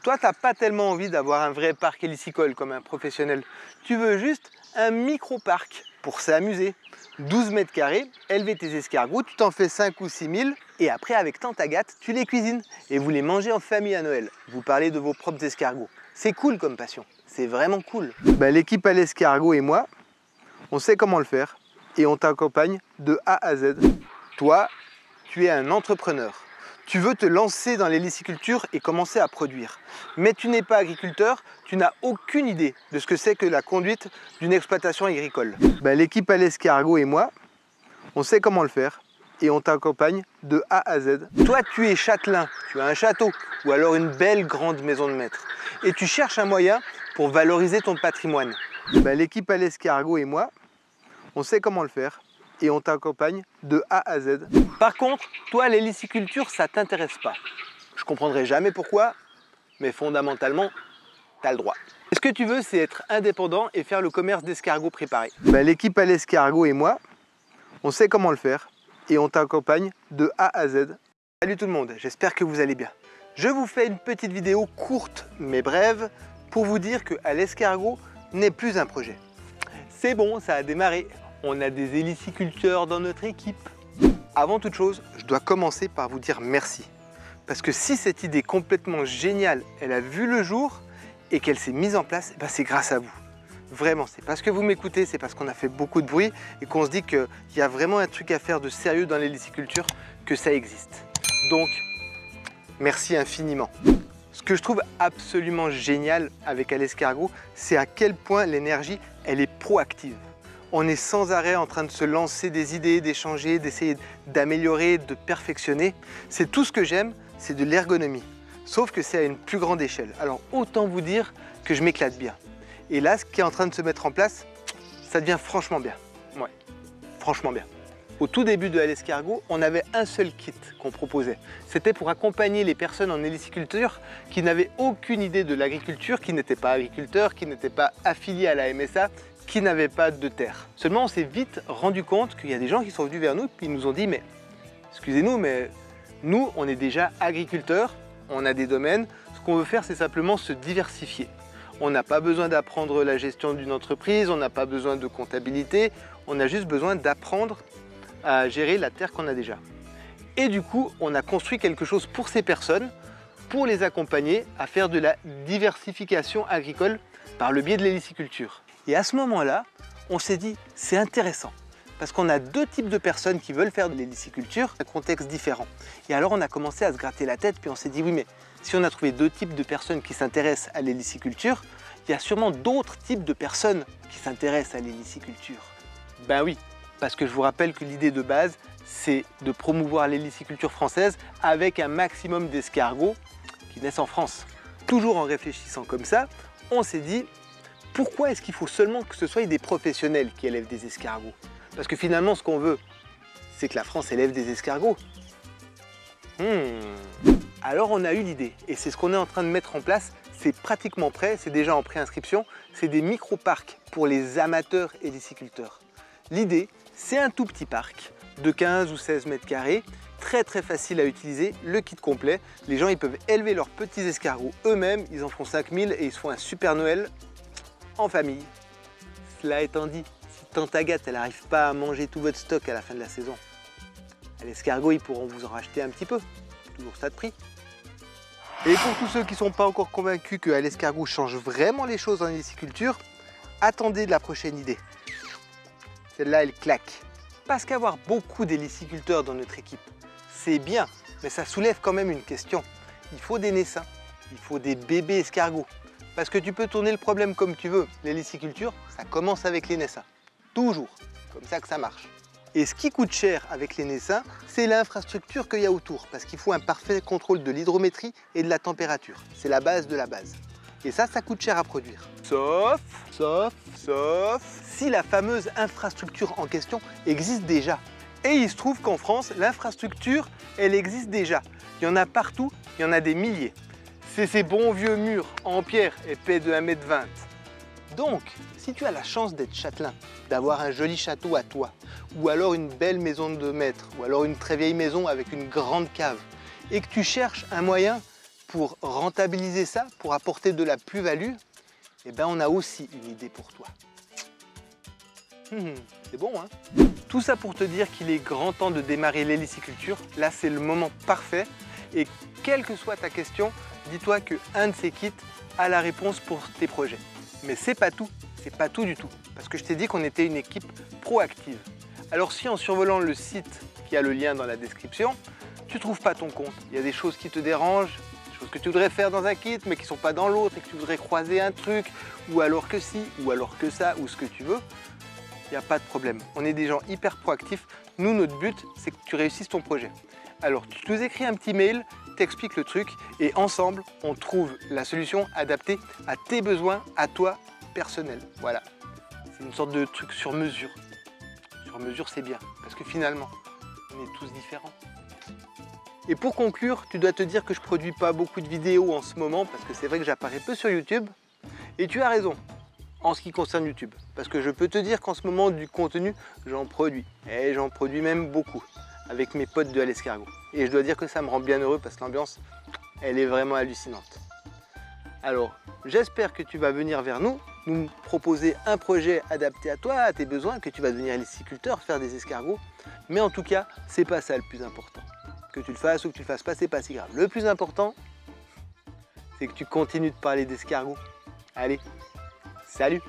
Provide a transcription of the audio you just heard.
Toi, tu n'as pas tellement envie d'avoir un vrai parc hélicicole comme un professionnel. Tu veux juste un micro-parc pour s'amuser. 12 mètres carrés, élever tes escargots, tu t'en fais 5 ou 6 000 et après avec tante Agathe, tu les cuisines et vous les mangez en famille à Noël. Vous parlez de vos propres escargots. C'est cool comme passion, c'est vraiment cool. L'équipe à l'escargot et moi, on sait comment le faire et on t'accompagne de A à Z. Toi, tu es un entrepreneur. Tu veux te lancer dans l'héliciculture et commencer à produire. Mais tu n'es pas agriculteur, tu n'as aucune idée de ce que c'est que la conduite d'une exploitation agricole. L'équipe à l'escargot et moi, on sait comment le faire et on t'accompagne de A à Z. Toi, tu es châtelain, tu as un château ou alors une belle grande maison de maître et tu cherches un moyen pour valoriser ton patrimoine. L'équipe à l'escargot et moi, on sait comment le faire et on t'accompagne de A à Z. Par contre, toi, l'héliciculture, ça t'intéresse pas. Je comprendrai jamais pourquoi, mais fondamentalement, tu as le droit. Ce que tu veux, c'est être indépendant et faire le commerce d'escargots préparés. L'équipe à l'escargot et moi, on sait comment le faire et on t'accompagne de A à Z. Salut tout le monde, j'espère que vous allez bien. Je vous fais une petite vidéo courte mais brève pour vous dire que à l'escargot n'est plus un projet. C'est bon, ça a démarré. On a des héliciculteurs dans notre équipe. Avant toute chose, je dois commencer par vous dire merci. Parce que si cette idée complètement géniale, elle a vu le jour et qu'elle s'est mise en place, c'est grâce à vous. Vraiment, c'est parce que vous m'écoutez, c'est parce qu'on a fait beaucoup de bruit et qu'on se dit qu'il y a vraiment un truc à faire de sérieux dans l'héliciculture que ça existe. Donc, merci infiniment. Ce que je trouve absolument génial avec à l'escargot, c'est à quel point l'énergie, elle est proactive. On est sans arrêt en train de se lancer des idées, d'échanger, d'essayer d'améliorer, de perfectionner. C'est tout ce que j'aime, c'est de l'ergonomie. Sauf que c'est à une plus grande échelle. Alors autant vous dire que je m'éclate bien. Et là, ce qui est en train de se mettre en place, ça devient franchement bien. Ouais, franchement bien. Au tout début de l'escargot, on avait un seul kit qu'on proposait. C'était pour accompagner les personnes en héliciculture qui n'avaient aucune idée de l'agriculture, qui n'étaient pas agriculteurs, qui n'étaient pas affiliés à la MSA, qui n'avaient pas de terre. Seulement, on s'est vite rendu compte qu'il y a des gens qui sont venus vers nous et qui nous ont dit « mais excusez-nous, mais nous, on est déjà agriculteurs, on a des domaines, ce qu'on veut faire, c'est simplement se diversifier. On n'a pas besoin d'apprendre la gestion d'une entreprise, on n'a pas besoin de comptabilité, on a juste besoin d'apprendre à gérer la terre qu'on a déjà. » Et du coup, on a construit quelque chose pour ces personnes, pour les accompagner à faire de la diversification agricole par le biais de l'héliciculture. Et à ce moment-là, on s'est dit, c'est intéressant, parce qu'on a deux types de personnes qui veulent faire de l'héliciculture, un contexte différent. Et alors on a commencé à se gratter la tête, puis on s'est dit, oui, mais si on a trouvé deux types de personnes qui s'intéressent à l'héliciculture, il y a sûrement d'autres types de personnes qui s'intéressent à l'héliciculture. Ben oui, parce que je vous rappelle que l'idée de base, c'est de promouvoir l'héliciculture française avec un maximum d'escargots qui naissent en France. Toujours en réfléchissant comme ça, on s'est dit, pourquoi est-ce qu'il faut seulement que ce soit des professionnels qui élèvent des escargots? Parce que finalement, ce qu'on veut, c'est que la France élève des escargots. Alors on a eu l'idée, et c'est ce qu'on est en train de mettre en place. C'est pratiquement prêt, c'est déjà en préinscription. C'est des micro-parcs pour les amateurs héliciculteurs. L'idée, c'est un tout petit parc de 15 ou 16 mètres carrés, très facile à utiliser, le kit complet. Les gens, ils peuvent élever leurs petits escargots eux-mêmes, ils en font 5000 et ils se font un super Noël en famille. Cela étant dit, si tante Agathe elle n'arrive pas à manger tout votre stock à la fin de la saison, à l'escargot ils pourront vous en racheter un petit peu, toujours ça de prix. Et pour tous ceux qui ne sont pas encore convaincus que l'escargot change vraiment les choses en héliciculture, attendez de la prochaine idée. Celle-là elle claque. Parce qu'avoir beaucoup d'héliciculteurs dans notre équipe, c'est bien, mais ça soulève quand même une question. Il faut des naissins, il faut des bébés escargots. Parce que tu peux tourner le problème comme tu veux. L'héliciculture, ça commence avec les naissins. Toujours. Comme ça que ça marche. Et ce qui coûte cher avec les naissins, c'est l'infrastructure qu'il y a autour. Parce qu'il faut un parfait contrôle de l'hydrométrie et de la température. C'est la base de la base. Et ça coûte cher à produire. Sauf si la fameuse infrastructure en question existe déjà. Et il se trouve qu'en France, l'infrastructure, elle existe déjà. Il y en a partout, il y en a des milliers. C'est ces bons vieux murs en pierre épais de 1,20 m. Donc, si tu as la chance d'être châtelain, d'avoir un joli château à toi, ou alors une belle maison de maître, ou alors une très vieille maison avec une grande cave, et que tu cherches un moyen pour rentabiliser ça, pour apporter de la plus-value, eh ben on a aussi une idée pour toi. C'est bon, hein? Tout ça pour te dire qu'il est grand temps de démarrer l'héliciculture. Là, c'est le moment parfait. Et quelle que soit ta question, dis-toi qu'un de ces kits a la réponse pour tes projets. Mais c'est pas tout du tout. Parce que je t'ai dit qu'on était une équipe proactive. Alors si en survolant le site qui a le lien dans la description, tu trouves pas ton compte, il y a des choses qui te dérangent, des choses que tu voudrais faire dans un kit mais qui sont pas dans l'autre et que tu voudrais croiser un truc, ou alors que si, ou alors que ça, ou ce que tu veux, il n'y a pas de problème. On est des gens hyper proactifs. Nous, notre but, c'est que tu réussisses ton projet. Alors, tu nous écris un petit mail, t'expliques le truc et ensemble, on trouve la solution adaptée à tes besoins, à toi, personnel. Voilà. C'est une sorte de truc sur mesure. Sur mesure, c'est bien parce que finalement, on est tous différents. Et pour conclure, tu dois te dire que je ne produis pas beaucoup de vidéos en ce moment parce que c'est vrai que j'apparais peu sur YouTube. Et tu as raison en ce qui concerne YouTube. Parce que je peux te dire qu'en ce moment, du contenu, j'en produis. Et j'en produis même beaucoup avec mes potes de À l'Escargot. Et je dois dire que ça me rend bien heureux parce que l'ambiance, elle est vraiment hallucinante. Alors, j'espère que tu vas venir vers nous proposer un projet adapté à toi, à tes besoins, que tu vas devenir héliciculteur, faire des escargots. Mais en tout cas, c'est pas ça le plus important. Que tu le fasses ou que tu le fasses pas, c'est pas si grave. Le plus important, c'est que tu continues de parler d'escargots. Allez, salut!